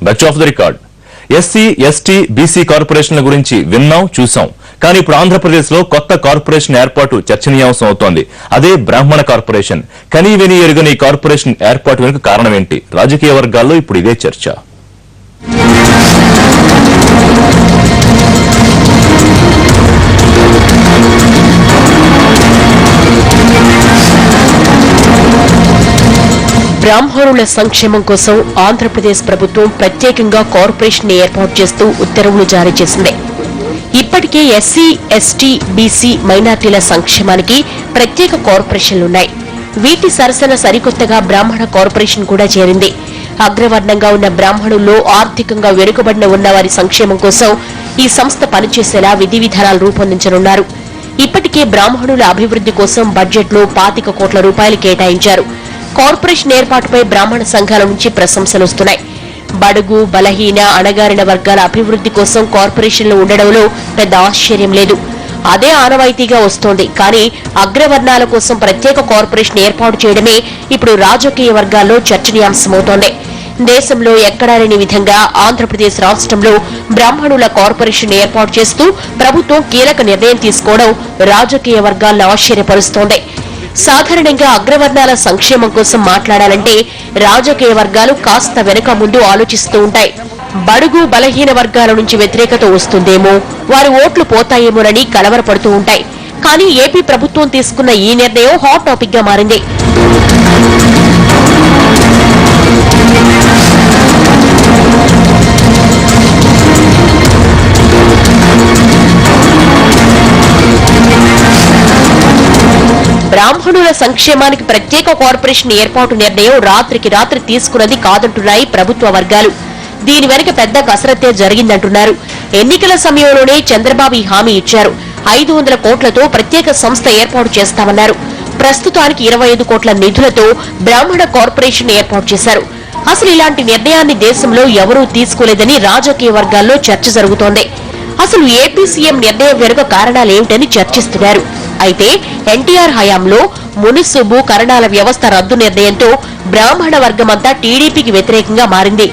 Back of the record. SC, ST, BC కార్పొరేషన్ల గురించి విన్నాం, చూసాం. కానీ ఇప్పుడు ఆంధ్రప్రదేశ్ లో కొత్త కార్పొరేషన్ ఏర్పాటు చర్చనీయాంశం అవుతోంది. అదే బ్రాహ్మణ కార్పొరేషన్. కనీ విని ఎరుగని ఈ కార్పొరేషన్ ఏర్పాటు వెనుక కారణం ఏంటి? రాజకీయ వర్గాల్లో ఇప్పుడు ఇదే చర్చ. బ్రాహ్మణుల సంక్షేమం కోసం ఆంధ్రప్రదేశ్ ప్రభుత్వం ప్రత్యేకంగా కార్పొరేషన్ ఏర్పాటు చేస్తూ ఉత్తర్వులు జారీ చేసింది. ఇప్పటికే ఎస్సీ, ఎస్టీ, బీసీ, మైనార్టీల సంక్షేమానికి ప్రత్యేక కార్పొరేషన్లున్నాయి. వీటి సరసన సరికొత్తగా బ్రాహ్మణ కార్పొరేషన్ కూడా చేరింది. అగ్రవర్ణంగా ఉన్న బ్రాహ్మణుల్లో ఆర్థికంగా వెనుకబడిన ఉన్న వారి సంక్షేమం కోసం ఈ సంస్థ పనిచేసేలా విధి విధానాలు రూపొందించనున్నారు. ఇప్పటికే బ్రాహ్మణుల అభివృద్ది కోసం బడ్జెట్లో 25 కోట్ల రూపాయలు కేటాయించారు. కార్పొరేషన్ ఏర్పాటుపై బ్రాహ్మణ సంఘాల నుంచి ప్రశంసలొస్తున్నాయి. బడుగు, బలహీన, అణగారిన వర్గాల అభివృద్ది కోసం కార్పొరేషన్లు ఉండడంలో పెద్ద ఆశ్చర్యం లేదు. అదే ఆనవాయితీగా వస్తోంది. కానీ అగ్రవర్ణాల కోసం ప్రత్యేక కార్పొరేషన్ ఏర్పాటు చేయడమే ఇప్పుడు రాజకీయ వర్గాల్లో చర్చనీయాంశమవుతోంది. దేశంలో ఎక్కడా లేని విధంగా ఆంధ్రప్రదేశ్ రాష్ట్రంలో బ్రాహ్మణుల కార్పొరేషన్ ఏర్పాటు చేస్తూ ప్రభుత్వం కీలక నిర్ణయం తీసుకోవడం రాజకీయ వర్గాలను ఆశ్చర్యపరుస్తోంది. సాధారణంగా అగ్రవర్ణాల సంక్షేమం కోసం మాట్లాడాలంటే రాజకీయ వర్గాలు కాస్త వెనుక ముందు ఆలోచిస్తూ ఉంటాయి. బడుగు, బలహీన వర్గాల నుంచి వ్యతిరేకత వస్తుందేమో, వారి ఓట్లు పోతాయేమోనని కలవరపడుతూ ఉంటాయి. కానీ ఏపీ ప్రభుత్వం తీసుకున్న ఈ నిర్ణయం హాట్ టాపిక్ గా మారింది. బ్రాహ్మణుల సంక్షేమానికి ప్రత్యేక కార్పొరేషన్ ఏర్పాటు నిర్ణయం రాత్రికి రాత్రి తీసుకున్నది కాదంటున్నాయి ప్రభుత్వ వర్గాలు. దీని వెనుక పెద్ద కసరత్తే జరిగిందంటున్నారు. ఎన్నికల సమయంలోనే చంద్రబాబు ఈ హామీ ఇచ్చారు. 500 కోట్లతో ప్రత్యేక సంస్థ ఏర్పాటు చేస్తామన్నారు. ప్రస్తుతానికి 25 కోట్ల నిధులతో బ్రాహ్మణ కార్పొరేషన్ ఏర్పాటు చేశారు. అసలు ఇలాంటి నిర్ణయాన్ని దేశంలో ఎవరూ తీసుకోలేదని రాజకీయ వర్గాల్లో చర్చ జరుగుతోంది. అసలు ఏపీ సీఎం నిర్ణయం వెనుక కారణాలేమిటని చర్చిస్తున్నారు. అయితే ఎన్టీఆర్ హయాంలో మునిసుబు కరణాల వ్యవస్థ రద్దు నిర్ణయంతో బ్రాహ్మణ వర్గమంతా టీడీపీకి వ్యతిరేకంగా మారింది.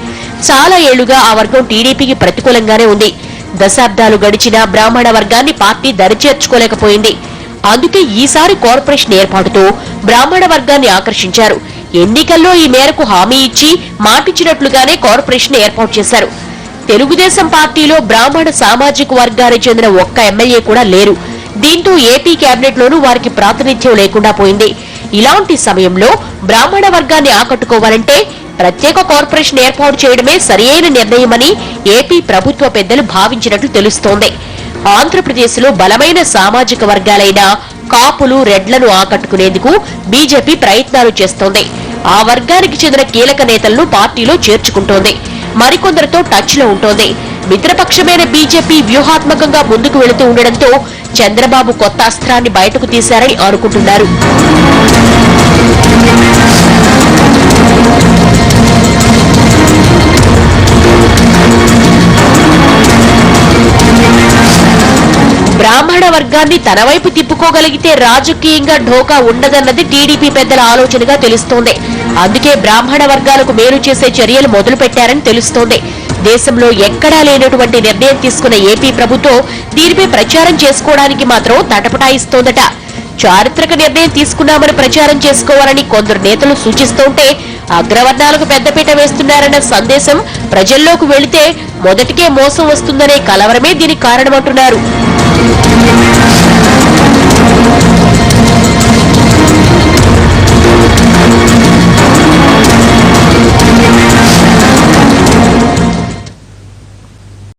చాలా ఏళ్లుగా ఆ వర్గం టీడీపీకి ప్రతికూలంగానే ఉంది. దశాబ్దాలు గడిచినా బ్రాహ్మణ వర్గాన్ని పార్టీ దరిచేర్చుకోలేకపోయింది. అందుకే ఈసారి కార్పొరేషన్ ఏర్పాటుతో బ్రాహ్మణ వర్గాన్ని ఆకర్షించారు. ఎన్నికల్లో ఈ మేరకు హామీ ఇచ్చి మాటిచ్చినట్లుగానే కార్పొరేషన్ ఏర్పాటు చేశారు. తెలుగుదేశం పార్టీలో బ్రాహ్మణ సామాజిక వర్గానికి చెందిన ఒక్క ఎమ్మెల్యే కూడా లేరు. దీంతో ఏపీ కేబినెట్ లోనూ వారికి ప్రాతినిధ్యం లేకుండా పోయింది. ఇలాంటి సమయంలో బ్రాహ్మణ వర్గాన్ని ఆకట్టుకోవాలంటే ప్రత్యేక కార్పొరేషన్ ఏర్పాటు చేయడమే సరియైన నిర్ణయమని ఏపీ ప్రభుత్వ పెద్దలు భావించినట్లు తెలుస్తోంది. ఆంధ్రప్రదేశ్ లో బలమైన సామాజిక వర్గాలైన కాపులు, రెడ్లను ఆకట్టుకునేందుకు బీజేపీ ప్రయత్నాలు చేస్తోంది. ఆ వర్గానికి చెందిన కీలక నేతలను పార్టీలో చేర్చుకుంటోంది. మరికొందరితో టచ్ లో ఉంటోంది. మిత్రపక్షమైన బీజేపీ వ్యూహాత్మకంగా ముందుకు వెళుతూ ఉండడంతో చంద్రబాబు కొత్త అస్త్రాన్ని బయటకు తీశారని అనుకుంటున్నారు. బ్రాహ్మణ వర్గాన్ని తన వైపు తిప్పుకోగలిగితే రాజకీయంగా ఢోకా ఉండదన్నది టీడీపీ పెద్దల ఆలోచనగా తెలుస్తోంది. అందుకే బ్రాహ్మణ వర్గాలకు మేలు చేసే చర్యలు మొదలు పెట్టారని తెలుస్తోంది. దేశంలో ఎక్కడా లేనటువంటి నిర్ణయం తీసుకున్న ఏపీ ప్రభుత్వం దీనిపై ప్రచారం చేసుకోవడానికి మాత్రం తటపటాయిస్తోందట. చారిత్రక నిర్ణయం తీసుకున్నామని ప్రచారం చేసుకోవాలని కొందరు నేతలు సూచిస్తుంటే అగ్రవర్ణాలకు పెద్దపీట వేస్తున్నారన్న సందేశం ప్రజల్లోకి వెళితే మొదటికే మోసం వస్తుందనే కలవరమే దీనికి కారణమంటున్నారు.